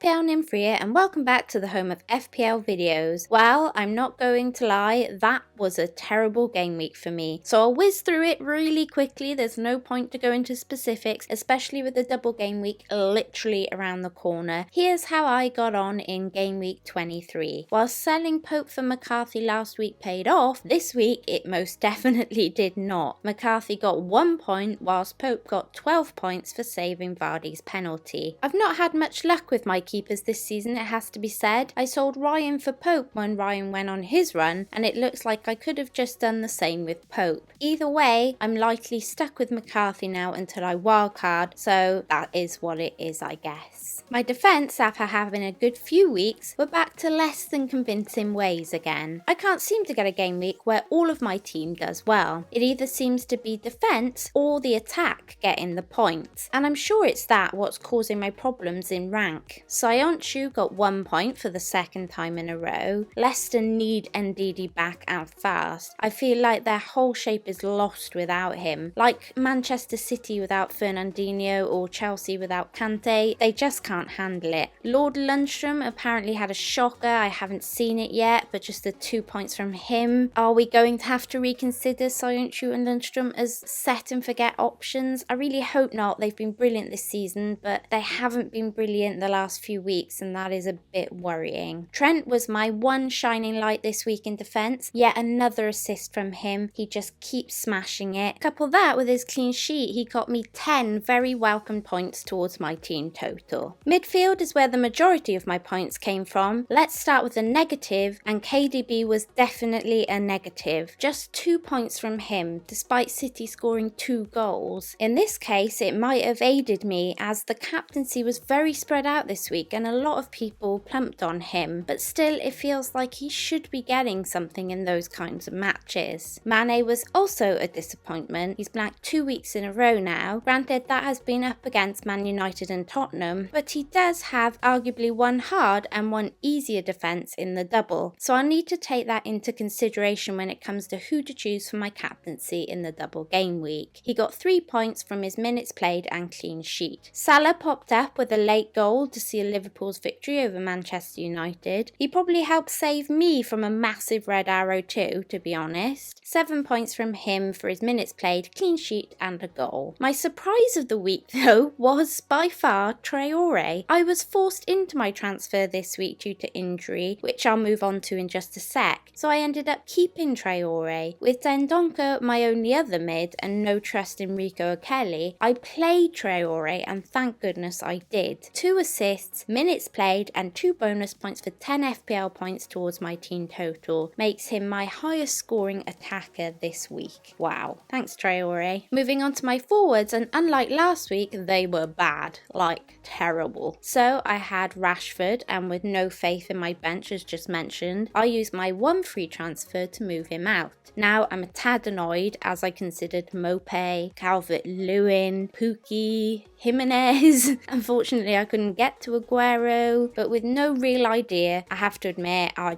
FPL Nymfria and welcome back to the home of FPL videos. Well, I'm not going to lie, that was a terrible game week for me. So I'll whiz through it really quickly. There's no point to go into specifics, especially with the double game week literally around the corner. Here's how I got on in game week 23. While selling Pope for McCarthy last week paid off, this week it most definitely did not. McCarthy got 1 point whilst Pope got 12 points for saving Vardy's penalty. I've not had much luck with my keepers this season, it has to be said. I sold Ryan for Pope when Ryan went on his run, and it looks like I could have just done the same with Pope. Either way, I'm likely stuck with McCarthy now until I wildcard, so that is what it is, I guess. My defence, after having a good few weeks, were back to less than convincing ways again. I can't seem to get a game week where all of my team does well. It either seems to be defence or the attack getting the points, and I'm sure it's that what's causing my problems in rank. Sionchu got 1 point for the second time in a row. Leicester need Ndidi back and fast. I feel like their whole shape is lost without him. Like Manchester City without Fernandinho or Chelsea without Kante, they just can't handle it. Lord Lundstrom apparently had a shocker. I haven't seen it yet, but just the 2 points from him. Are we going to have to reconsider Sionchu and Lundstrom as set and forget options? I really hope not. They've been brilliant this season, but they haven't been brilliant the last few weeks, and that is a bit worrying. Trent was my one shining light this week in defence. Yet another assist from him. He just keeps smashing it. Couple that with his clean sheet, he got me 10 very welcome points towards my team total. Midfield is where the majority of my points came from. Let's start with the negative, and KDB was definitely a negative. Just 2 points from him, despite City scoring 2 goals. In this case, it might have aided me as the captaincy was very spread out this week and a lot of people plumped on him, but still it feels like he should be getting something in those kinds of matches. Mane was also a disappointment. He's blanked 2 weeks in a row now. Granted, that has been up against Man United and Tottenham, but he does have arguably one hard and one easier defence in the double, so I'll need to take that into consideration when it comes to who to choose for my captaincy in the double game week. He got 3 points from his minutes played and clean sheet. Salah popped up with a late goal to seal Liverpool's victory over Manchester United. He probably helped save me from a massive red arrow too, to be honest. 7 points from him for his minutes played, clean sheet and a goal. My surprise of the week though was by far Traore. I was forced into my transfer this week due to injury, which I'll move on to in just a sec, so I ended up keeping Traore. With Dendoncker my only other mid and no trust in Rico O'Kelly, I played Traore and thank goodness I did. 2 assists, minutes played and 2 bonus points for 10 FPL points towards my team total makes him my highest scoring attacker this week. Wow, thanks Traore. Moving on to my forwards, and unlike last week, they were bad, like terrible. So I had Rashford, and with no faith in my bench as just mentioned, I used my 1 free transfer to move him out. Now I'm a tad annoyed as I considered Mope, Calvert-Lewin, Pukki, Jimenez. Unfortunately I couldn't get to Aguero, but with no real idea, I have to admit I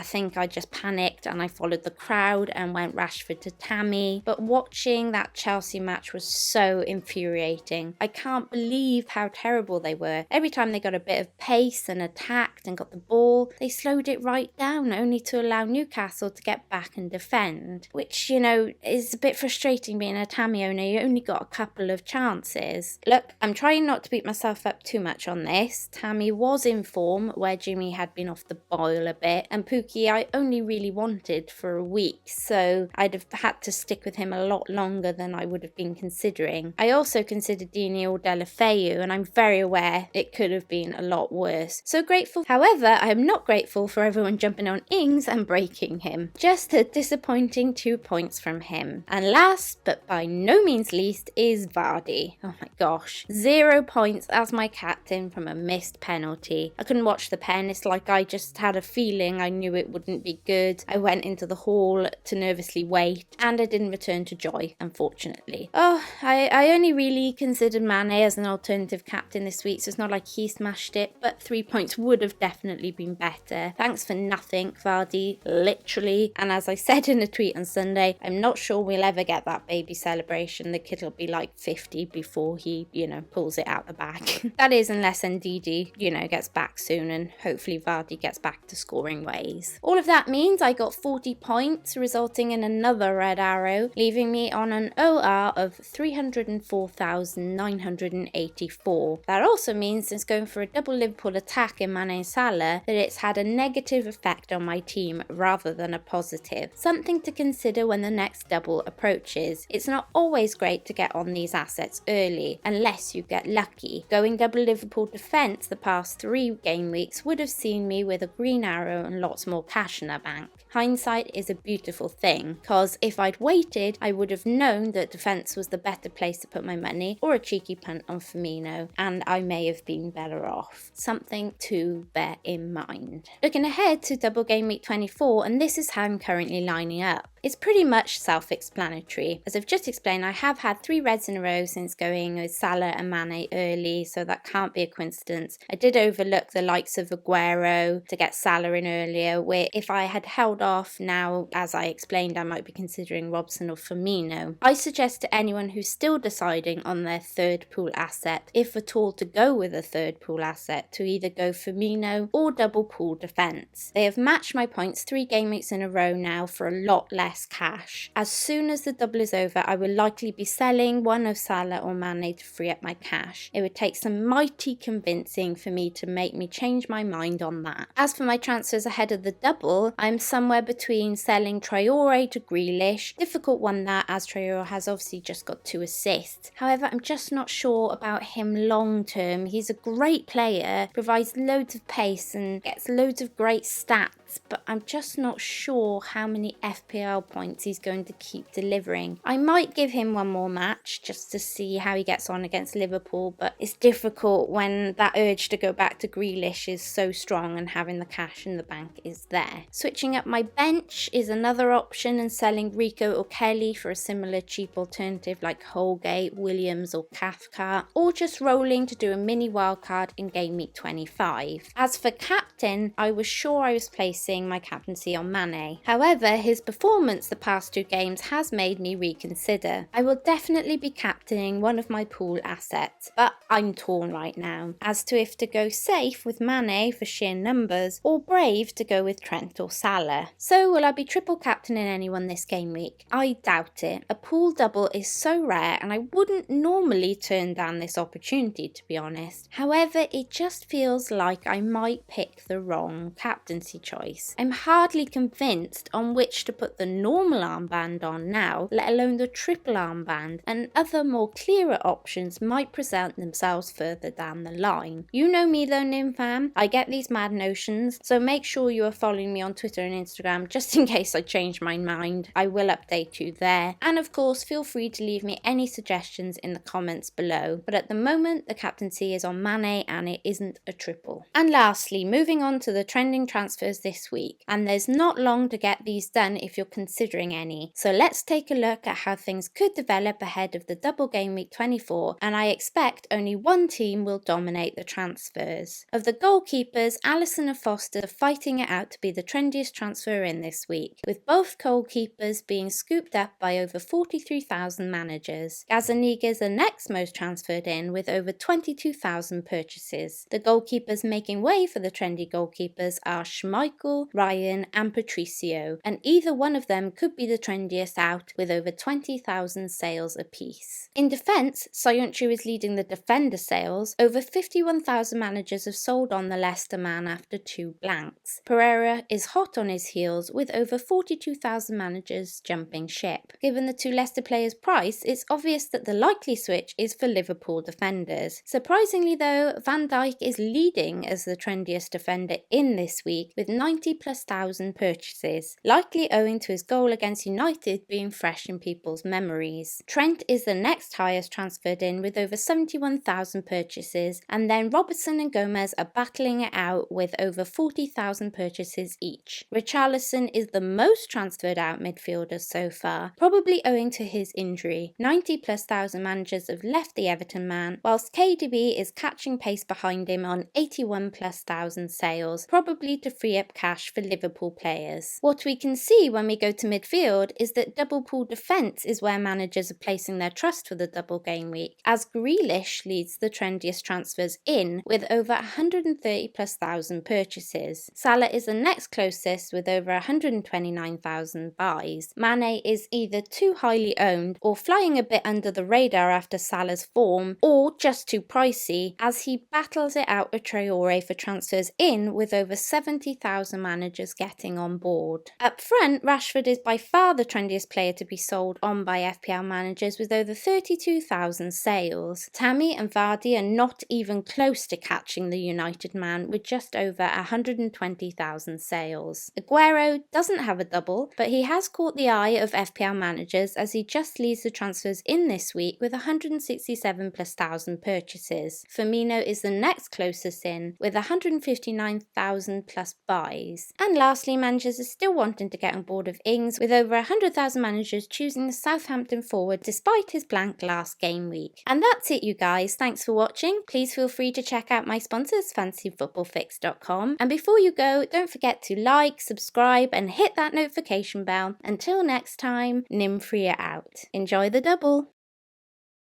think I just panicked and I followed the crowd and went Rashford to Tammy. But watching that Chelsea match was so infuriating. I can't believe how terrible they were. Every time they got a bit of pace and attacked and got the ball, they slowed it right down only to allow Newcastle to get back and defend, which, you know, is a bit frustrating being a Tammy owner. You only got a couple of chances. Look, I'm trying not to beat myself up too much on this. Tammy was in form where Jimmy had been off the boil a bit, and Pukki I only really wanted for a week, so I'd have had to stick with him a lot longer than I would have been considering. I also considered Dini or Deulofeu, and I'm very aware it could have been a lot worse. So grateful. However, I am not grateful for everyone jumping on Ings and breaking him. Just a disappointing 2 points from him. And last, but by no means least, is Vardy. Oh my gosh. 0 points as my captain from a missed penalty. I couldn't watch the pen. It's like I just had a feeling I knew it wouldn't be good. I went into the hall to nervously wait, and I didn't return to joy, unfortunately. Oh, I only really considered Mane as an alternative captain this week, so it's not like he smashed it, but 3 points would have definitely been better. Thanks for nothing, Vardy, literally. And as I said in a tweet on Sunday, I'm not sure we'll ever get that baby celebration. The kid will be like 50 before he he, pulls it out the bag. That is, unless Ndidi, gets back soon and hopefully Vardy gets back to scoring ways. All of that means I got 40 points, resulting in another red arrow, leaving me on an OR of 304,984. That also means, since going for a double Liverpool attack in Mane and Salah, that it's had a negative effect on my team rather than a positive. Something to consider when the next double approaches. It's not always great to get on these assets early, unless you get lucky. Going double Liverpool defence the past 3 game weeks would have seen me with a green arrow and lots more cash in the bank. Hindsight is a beautiful thing, cause if I'd waited, I would have known that defence was the better place to put my money, or a cheeky punt on Firmino, and I may have been better off. Something to bear in mind. Looking ahead to double game week 24, and this is how I'm currently lining up. It's pretty much self-explanatory. As I've just explained, I have had 3 reds in a row since going with Salah and Mane early, so that can't be a coincidence. I did overlook the likes of Aguero to get Salah in earlier, where if I had held off now, as I explained, I might be considering Robson or Firmino. I suggest to anyone who's still deciding on their third pool asset, if at all to go with a third pool asset, to either go Firmino or double pool defence. They have matched my points 3 game weeks in a row now for a lot less cash. As soon as the double is over, I will likely be selling one of Salah or Mane to free up my cash. It would take some mighty convincing for me to make me change my mind on that. As for my transfers ahead of the double, I'm somewhere between selling Traore to Grealish. Difficult one that, as Traore has obviously just got 2 assists. However, I'm just not sure about him long term. He's a great player, provides loads of pace and gets loads of great stats, but I'm just not sure how many FPL points he's going to keep delivering. I might give him one more match just to see how he gets on against Liverpool, but it's difficult when that urge to go back to Grealish is so strong and having the cash in the bank is there. Switching up my bench is another option, and selling Rico or Kelly for a similar cheap alternative like Holgate, Williams or Cathcart, or just rolling to do a mini wildcard in game week 25. As for captain, I was sure I was placing my captaincy on Mane. However, his performance the past 2 games has made me reconsider. I will definitely be captaining one of my pool assets, but I'm torn right now as to if to go safe with Mane for sheer numbers or brave to go with Trent or Salah. So will I be triple captaining anyone this game week? I doubt it. A pool double is so rare and I wouldn't normally turn down this opportunity, to be honest. However, it just feels like I might pick the wrong captaincy choice. I'm hardly convinced on which to put the normal armband on now, let alone the triple armband, and other more clearer options might present themselves further down the line. You know me though, Nymfam, I get these mad notions, so make sure you are following me on Twitter and Instagram just in case I change my mind. I will update you there, and of course feel free to leave me any suggestions in the comments below, but at the moment the captaincy is on Mane and it isn't a triple. And lastly, moving on to the trending transfers this week, and there's not long to get these done if you're considering any, so let's take a look at how things could develop ahead of the double game week 24, and I expect only one team will dominate the transfers. Of the goalkeepers, Alisson and Foster are fighting it out to be the trendiest transfer in this week, with both goalkeepers being scooped up by over 43,000 managers. Gazaniga's the next most transferred in with over 22,000 purchases. The goalkeepers making way for the trendy goalkeepers are Schmeichel, Ryan and Patricio, and either one of them could be the trendiest out with over 20,000 sales apiece. In defence, Soyuncu is leading the defender sales. Over 51,000 managers have sold on the Leicester man after 2 blanks. Pereira is hot on his heels with over 42,000 managers jumping ship. Given the 2 Leicester players' price, it's obvious that the likely switch is for Liverpool defenders. Surprisingly though, Van Dijk is leading as the trendiest defender in this week with 90,000+ purchases, likely owing to his goal against United being fresh in people's memories. Trent is the next highest transferred in with over 71,000 purchases, and then Robertson and Gomez are battling it out with over 40,000 purchases each. Richarlison is the most transferred out midfielder so far, probably owing to his injury. 90,000+ managers have left the Everton man, whilst KDB is catching pace behind him on 81,000+ sales, probably to free up cash for Liverpool players. What we can see when we go to midfield is that double pool defence is where managers are placing their trust for the double game week, as Grealish leads the trendiest transfers in with over 130,000+ purchases. Salah is the next closest with over 129,000 buys. Mane is either too highly owned or flying a bit under the radar after Salah's form, or just too pricey as he battles it out with Traore for transfers in with over 70,000 managers getting on board. Up front, Rashford is by far the trendiest player to be sold on by FPL managers with over 32,000 sales. Tammy and Vardy are not even close to catching the United man with just over 120,000 sales. Aguero doesn't have a double, but he has caught the eye of FPL managers as he just leads the transfers in this week with 167,000+ purchases. Firmino is the next closest in with 159,000+ buys. And lastly, managers are still wanting to get on board of Ings with over 100,000 managers choosing the Southampton forward despite his blank last game week. And that's it, you guys. Thanks for watching. Please feel free to check out my sponsors, fantasyfootballfix.com. And before you go, don't forget to like, subscribe, and hit that notification bell. Until next time, Nymfria out. Enjoy the double.